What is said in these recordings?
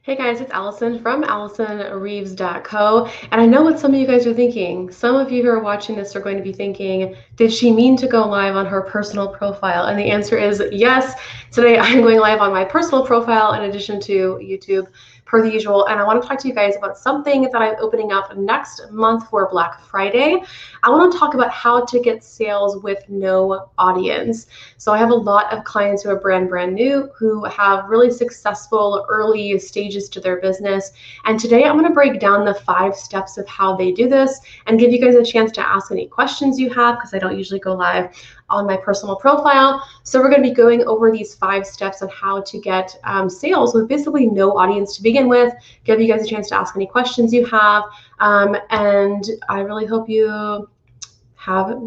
Hey guys, it's Allison from AllisonReeves.co. And I know what some of you guys are thinking. Some of you who are watching this are going to be thinking, did she mean to go live on her personal profile? And the answer is yes. Today I'm going live on my personal profile in addition to YouTube per the usual. And I want to talk to you guys about something that I'm opening up next month for Black Friday. I want to talk about how to get sales with no audience. So I have a lot of clients who are brand new, who have really successful early stages to their business. And today I'm going to break down the 5 steps of how they do this and give you guys a chance to ask any questions you have, because I don't usually go live on my personal profile. So we're going to be going over these 5 steps on how to get sales with basically no audience to begin with, give you guys a chance to ask any questions you have. And I really hope you have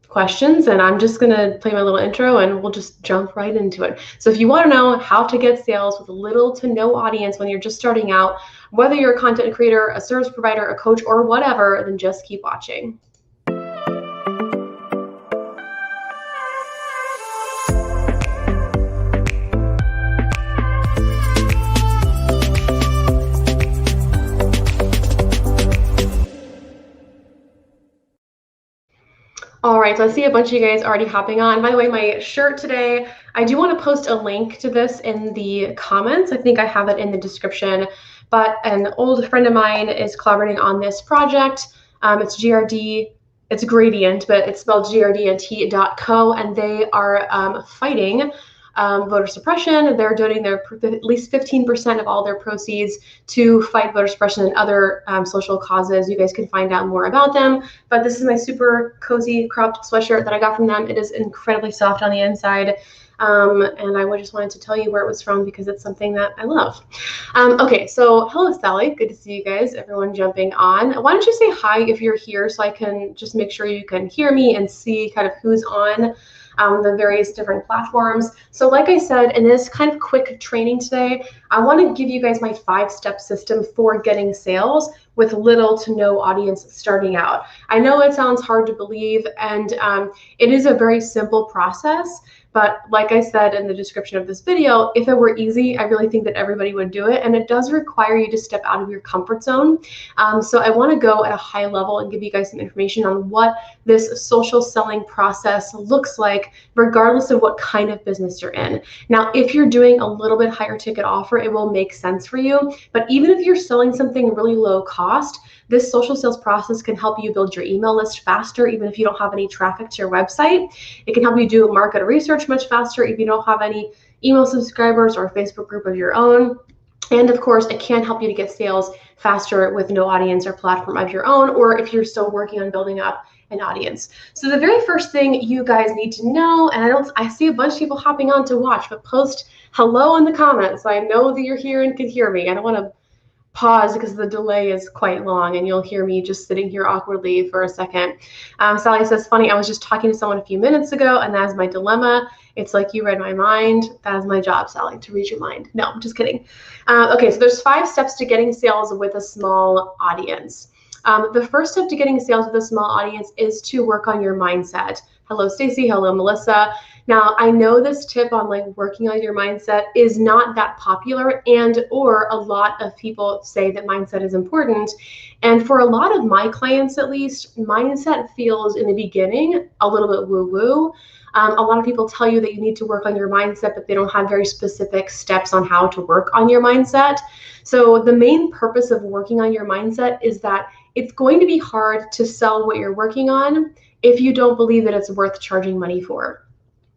questions, and I'm just gonna play my little intro and we'll just jump right into it. So if you want to know how to get sales with little to no audience when you're just starting out, whether you're a content creator, a service provider, a coach, or whatever, then just keep watching. All right, so I see a bunch of you guys already hopping on. By the way, my shirt today, I do want to post a link to this in the comments. I think I have it in the description, but an old friend of mine is collaborating on this project. It's GRD, it's Gradient, but it's spelled grdnt.co, and they are fighting voter suppression. They're donating at least 15% of all their proceeds to fight voter suppression and other social causes. You guys can find out more about them. But this is my super cozy cropped sweatshirt that I got from them. It is incredibly soft on the inside. And I just wanted to tell you where it was from because it's something that I love. Okay, so hello, Sally. Good to see you guys, everyone jumping on. Why don't you say hi if you're here so I can just make sure you can hear me and see kind of who's on the various different platforms. So like I said, in this kind of quick training today, I want to give you guys my 5-step system for getting sales with little to no audience starting out. I know it sounds hard to believe, and it is a very simple process. But like I said in the description of this video, if it were easy, I really think that everybody would do it. And it does require you to step out of your comfort zone. So I want to go at a high level and give you guys some information on what this social selling process looks like, regardless of what kind of business you're in. Now, if you're doing a little bit higher ticket offer, it will make sense for you. But even if you're selling something really low cost, this social sales process can help you build your email list faster, even if you don't have any traffic to your website. It can help you do market research much faster if you don't have any email subscribers or a Facebook group of your own. And of course, it can help you to get sales faster with no audience or platform of your own, or if you're still working on building up an audience. So the very first thing you guys need to know, and I see a bunch of people hopping on to watch, but post hello in the comments so I know that you're here and can hear me. I don't want to pause because the delay is quite long and you'll hear me just sitting here awkwardly for a second. Sally says, funny, I was just talking to someone a few minutes ago and that's my dilemma. It's like you read my mind. That is my job, Sally, to read your mind. No, I'm just kidding. Okay, so there's 5 steps to getting sales with a small audience. The first step to getting sales with a small audience is to work on your mindset. Hello, Stacy. Hello, Melissa. Now, I know this tip on like working on your mindset is not that popular, and or a lot of people say that mindset is important. And for a lot of my clients, at least, mindset feels in the beginning a little bit woo-woo. A lot of people tell you that you need to work on your mindset, but they don't have very specific steps on how to work on your mindset. So the main purpose of working on your mindset is that it's going to be hard to sell what you're working on if you don't believe that it's worth charging money for.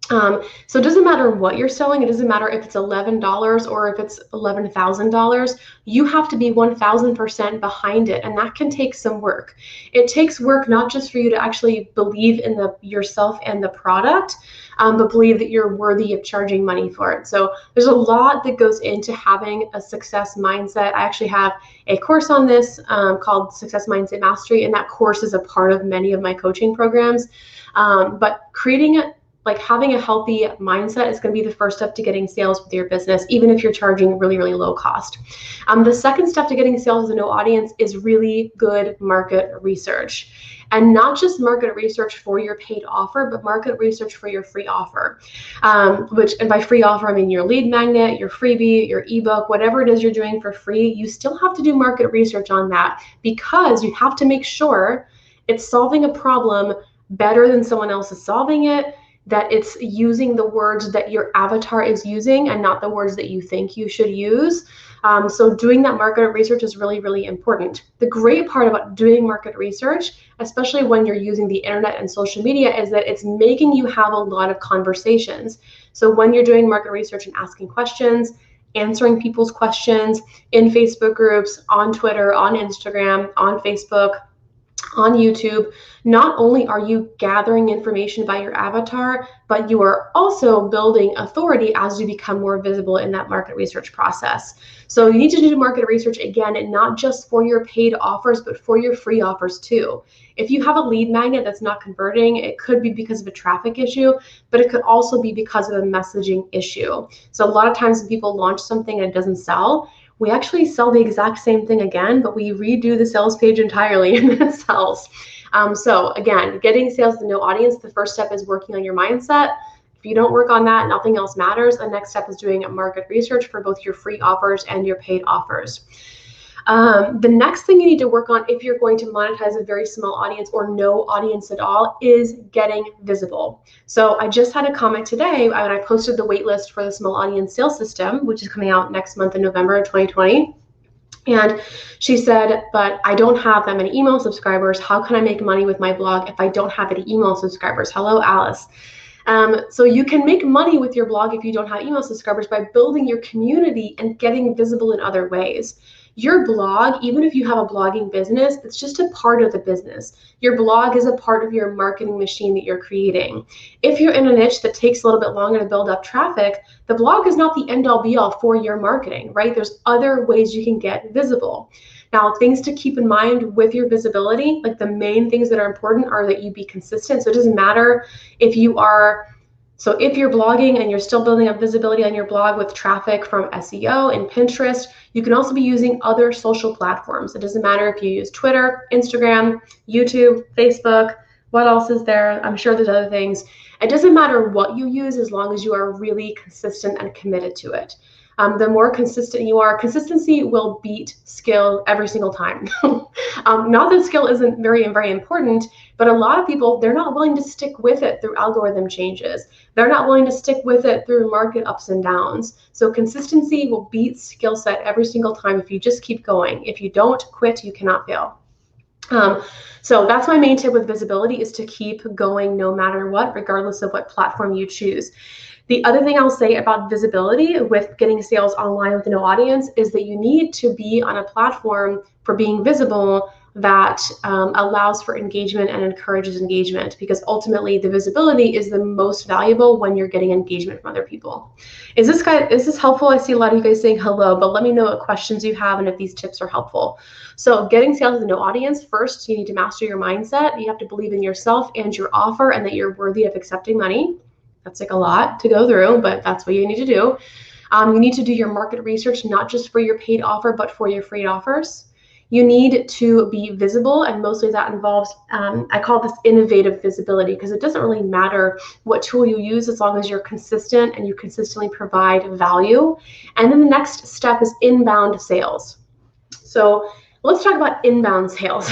So it doesn't matter what you're selling. It doesn't matter if it's $11 or if it's $11,000. You have to be 1,000% behind it, and that can take some work. It takes work not just for you to actually believe in yourself and the product, but believe that you're worthy of charging money for it. So there's a lot that goes into having a success mindset. I actually have a course on this called Success Mindset Mastery, and that course is a part of many of my coaching programs. But creating like having a healthy mindset is going to be the first step to getting sales with your business, even if you're charging really, really low cost. The second step to getting sales with a no audience is really good market research. And not just market research for your paid offer, but market research for your free offer. And by free offer, I mean your lead magnet, your freebie, your ebook, whatever it is you're doing for free, you still have to do market research on that, because you have to make sure it's solving a problem better than someone else is solving it, that it's using the words that your avatar is using and not the words that you think you should use. So doing that market research is really, really important. The great part about doing market research, especially when you're using the internet and social media, is that it's making you have a lot of conversations. So when you're doing market research and asking questions, answering people's questions in Facebook groups, on Twitter, on Instagram, on Facebook, on YouTube, not only are you gathering information about your avatar, but you are also building authority as you become more visible in that market research process. So you need to do market research, again, and not just for your paid offers, but for your free offers too. If you have a lead magnet that's not converting, it could be because of a traffic issue, but it could also be because of a messaging issue. So a lot of times when people launch something and it doesn't sell, we actually sell the exact same thing again, but we redo the sales page entirely and then it sells. So again, getting sales with no audience, the first step is working on your mindset. If you don't work on that, nothing else matters. The next step is doing market research for both your free offers and your paid offers. The next thing you need to work on if you're going to monetize a very small audience or no audience at all is getting visible. So I just had a comment today when I posted the waitlist for the small audience sales system, which is coming out next month in November of 2020. And she said, but I don't have that many email subscribers. How can I make money with my blog if I don't have any email subscribers? Hello, Alice. So you can make money with your blog if you don't have email subscribers by building your community and getting visible in other ways. Your blog, even if you have a blogging business, it's just a part of the business. Your blog is a part of your marketing machine that you're creating. If you're in a niche that takes a little bit longer to build up traffic, the blog is not the end all be all for your marketing, right? There's other ways you can get visible. Now, things to keep in mind with your visibility, like the main things that are important are that you be consistent. So it doesn't matter if you are, so if you're blogging and you're still building up visibility on your blog with traffic from SEO and Pinterest, you can also be using other social platforms. It doesn't matter if you use Twitter, Instagram, YouTube, Facebook, what else is there? I'm sure there's other things. It doesn't matter what you use as long as you are really consistent and committed to it. The more consistent you are, consistency will beat skill every single time. Not that skill isn't very important, but a lot of people, they're not willing to stick with it through algorithm changes. They're not willing to stick with it through market ups and downs. So consistency will beat skill set every single time if you just keep going. If you don't quit, you cannot fail. So that's my main tip with visibility, is to keep going no matter what, regardless of what platform you choose. The other thing I'll say about visibility with getting sales online with no audience is that you need to be on a platform for being visible that allows for engagement and encourages engagement, because ultimately the visibility is the most valuable when you're getting engagement from other people. Is this helpful? I see a lot of you guys saying hello, but let me know what questions you have and if these tips are helpful. So getting sales with no audience, first, you need to master your mindset. You have to believe in yourself and your offer and that you're worthy of accepting money. That's like a lot to go through, but that's what you need to do. You need to do your market research, not just for your paid offer, but for your free offers. You need to be visible, and mostly that involves, I call this innovative visibility, because it doesn't really matter what tool you use as long as you're consistent and you consistently provide value. And then the next step is inbound sales. So let's talk about inbound sales.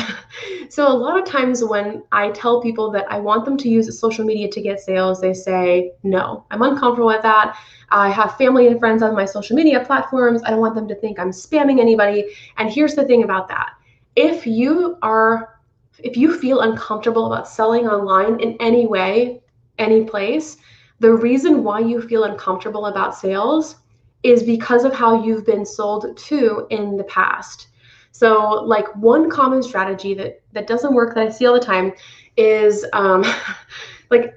So a lot of times when I tell people that I want them to use social media to get sales, they say, no, I'm uncomfortable with that. I have family and friends on my social media platforms. I don't want them to think I'm spamming anybody. And here's the thing about that. If you feel uncomfortable about selling online in any way, any place, the reason why you feel uncomfortable about sales is because of how you've been sold to in the past. So like one common strategy that doesn't work that I see all the time is like,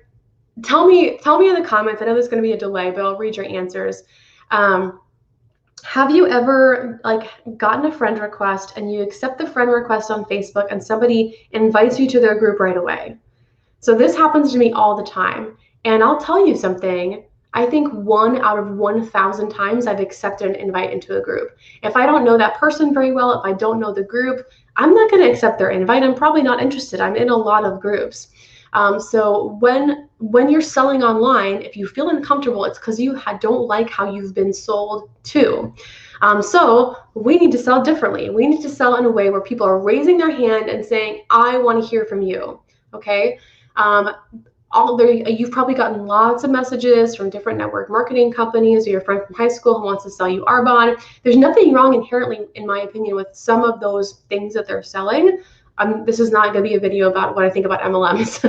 tell me in the comments, I know there's going to be a delay, but I'll read your answers. Have you ever like gotten a friend request and you accept the friend request on Facebook and somebody invites you to their group right away? So this happens to me all the time. And I'll tell you something, I think 1 out of 1,000 times I've accepted an invite into a group. If I don't know that person very well, if I don't know the group, I'm not going to accept their invite. I'm probably not interested. I'm in a lot of groups. So when you're selling online, if you feel uncomfortable, it's because you don't like how you've been sold to. So we need to sell differently. We need to sell in a way where people are raising their hand and saying, I want to hear from you. Okay. You've probably gotten lots of messages from different network marketing companies or your friend from high school who wants to sell you Arbonne. There's nothing wrong inherently, in my opinion, with some of those things that they're selling. This is not going to be a video about what I think about MLMs.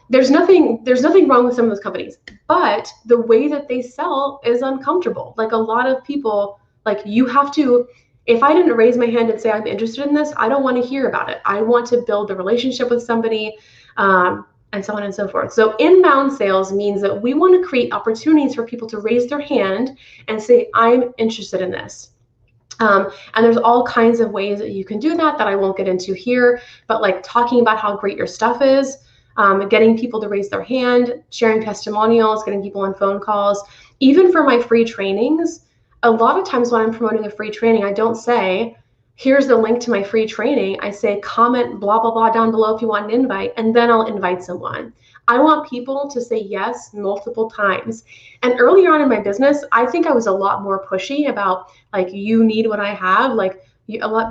There's nothing wrong with some of those companies, but the way that they sell is uncomfortable. Like a lot of people, like you have to, if I didn't raise my hand and say I'm interested in this, I don't want to hear about it. I want to build a relationship with somebody, and so on and so forth. So inbound sales means that we want to create opportunities for people to raise their hand and say, I'm interested in this. And there's all kinds of ways that you can do that I won't get into here, but like talking about how great your stuff is, getting people to raise their hand, sharing testimonials, getting people on phone calls. Even for my free trainings, a lot of times when I'm promoting a free training, I don't say, here's the link to my free training. I say, comment blah, blah, blah down below if you want an invite, and then I'll invite someone. I want people to say yes multiple times. And earlier on in my business, I think I was a lot more pushy about like, you need what I have. Like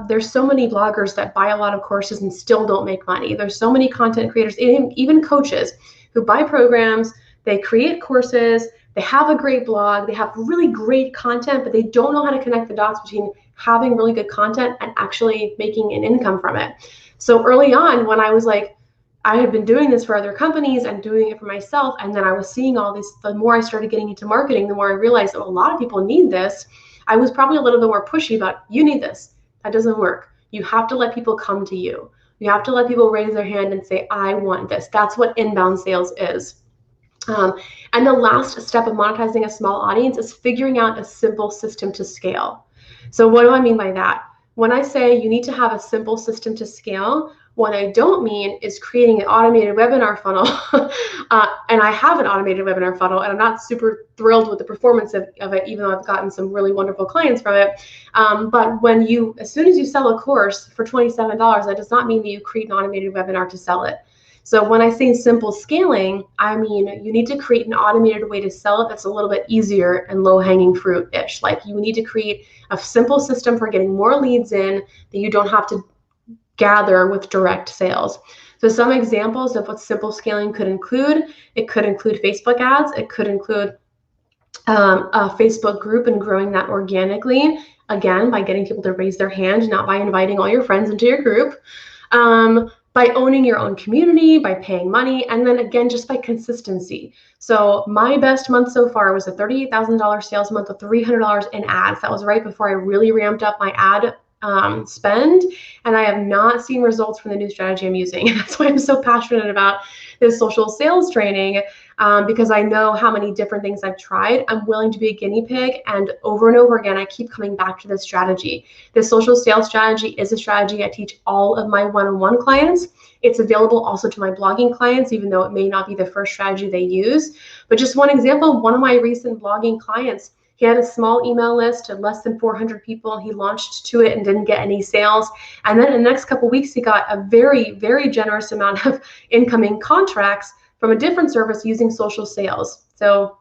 there's so many bloggers that buy a lot of courses and still don't make money. There's so many content creators, even coaches who buy programs, they create courses, they have a great blog, they have really great content, but they don't know how to connect the dots between having really good content and actually making an income from it. So early on, when I was like, I had been doing this for other companies and doing it for myself, and then I was seeing all these, the more I started getting into marketing, the more I realized that a lot of people need this. I was probably a little bit more pushy about, you need this. That doesn't work. You have to let people come to you. You have to let people raise their hand and say, I want this. That's what inbound sales is. And the last step of monetizing a small audience is figuring out a simple system to scale. So what do I mean by that? When I say you need to have a simple system to scale, what I don't mean is creating an automated webinar funnel. And I have an automated webinar funnel, and I'm not super thrilled with the performance of it, even though I've gotten some really wonderful clients from it. But as soon as you sell a course for $27, that does not mean that you create an automated webinar to sell it. So when I say simple scaling, I mean you need to create an automated way to sell it that's a little bit easier and low-hanging fruit-ish. Like you need to create a simple system for getting more leads in that you don't have to gather with direct sales. So some examples of what simple scaling could include, it could include Facebook ads, it could include a Facebook group and growing that organically, again, by getting people to raise their hand, not by inviting all your friends into your group, by owning your own community, by paying money, and then again, just by consistency. So my best month so far was a $38,000 sales month with $300 in ads. That was right before I really ramped up my ad spend, and I have not seen results from the new strategy I'm using. That's why I'm so passionate about this social sales training, because I know how many different things I've tried. I'm willing to be a guinea pig, and over again, I keep coming back to this strategy. This social sales strategy is a strategy I teach all of my one-on-one clients. It's available also to my blogging clients, even though it may not be the first strategy they use. But just one example, one of my recent blogging clients, he had a small email list of less than 400 people. He launched to it and didn't get any sales. And then in the next couple of weeks, he got a very, very generous amount of incoming contracts from a different service using social sales. So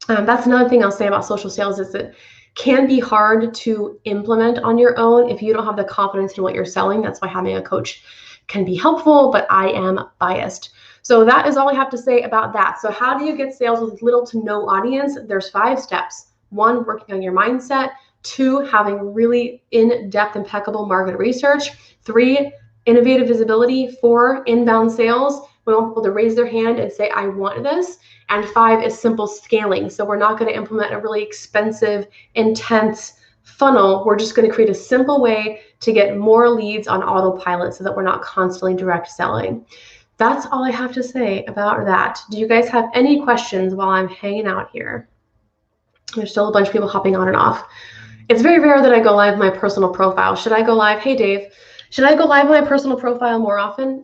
that's another thing I'll say about social sales is it can be hard to implement on your own if you don't have the confidence in what you're selling. That's why having a coach can be helpful, but I am biased. So that is all I have to say about that. So how do you get sales with little to no audience? There's 5 steps. 1, working on your mindset. 2, having really in-depth, impeccable market research. 3, innovative visibility. 4, inbound sales. We want people to raise their hand and say, I want this. And 5 is simple scaling. So we're not going to implement a really expensive, intense funnel. We're just going to create a simple way to get more leads on autopilot so that we're not constantly direct selling. That's all I have to say about that. Do you guys have any questions while I'm hanging out here? There's still a bunch of people hopping on and off. It's very rare that I go live my personal profile. Should I go live? Hey, Dave, should I go live my personal profile more often?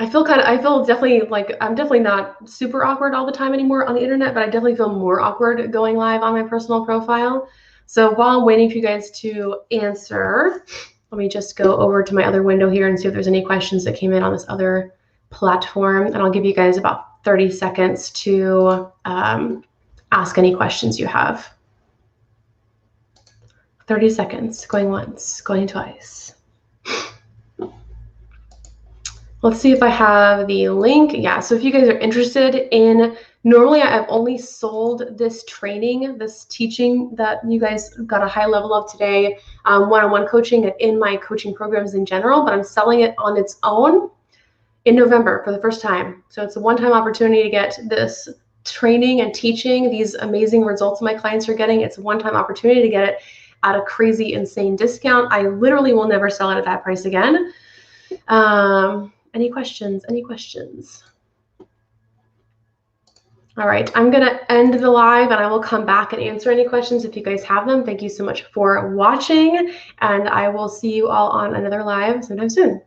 I feel definitely like I'm definitely not super awkward all the time anymore on the internet, but I definitely feel more awkward going live on my personal profile. So while I'm waiting for you guys to answer, let me just go over to my other window here and see if there's any questions that came in on this other platform. And I'll give you guys about 30 seconds to ask any questions you have. 30 seconds, going once, going twice. Let's see if I have the link. Yeah, so if you guys are interested in, normally I've only sold this training, this teaching that you guys got a high level of today, one-on-one coaching and in my coaching programs in general, but I'm selling it on its own in November for the first time. So it's a one-time opportunity to get this training and teaching, these amazing results my clients are getting. It's a one-time opportunity to get it at a crazy, insane discount. I literally will never sell it at that price again. Any questions? Any questions? All right, I'm gonna end the live and I will come back and answer any questions if you guys have them. Thank you so much for watching, and I will see you all on another live sometime soon.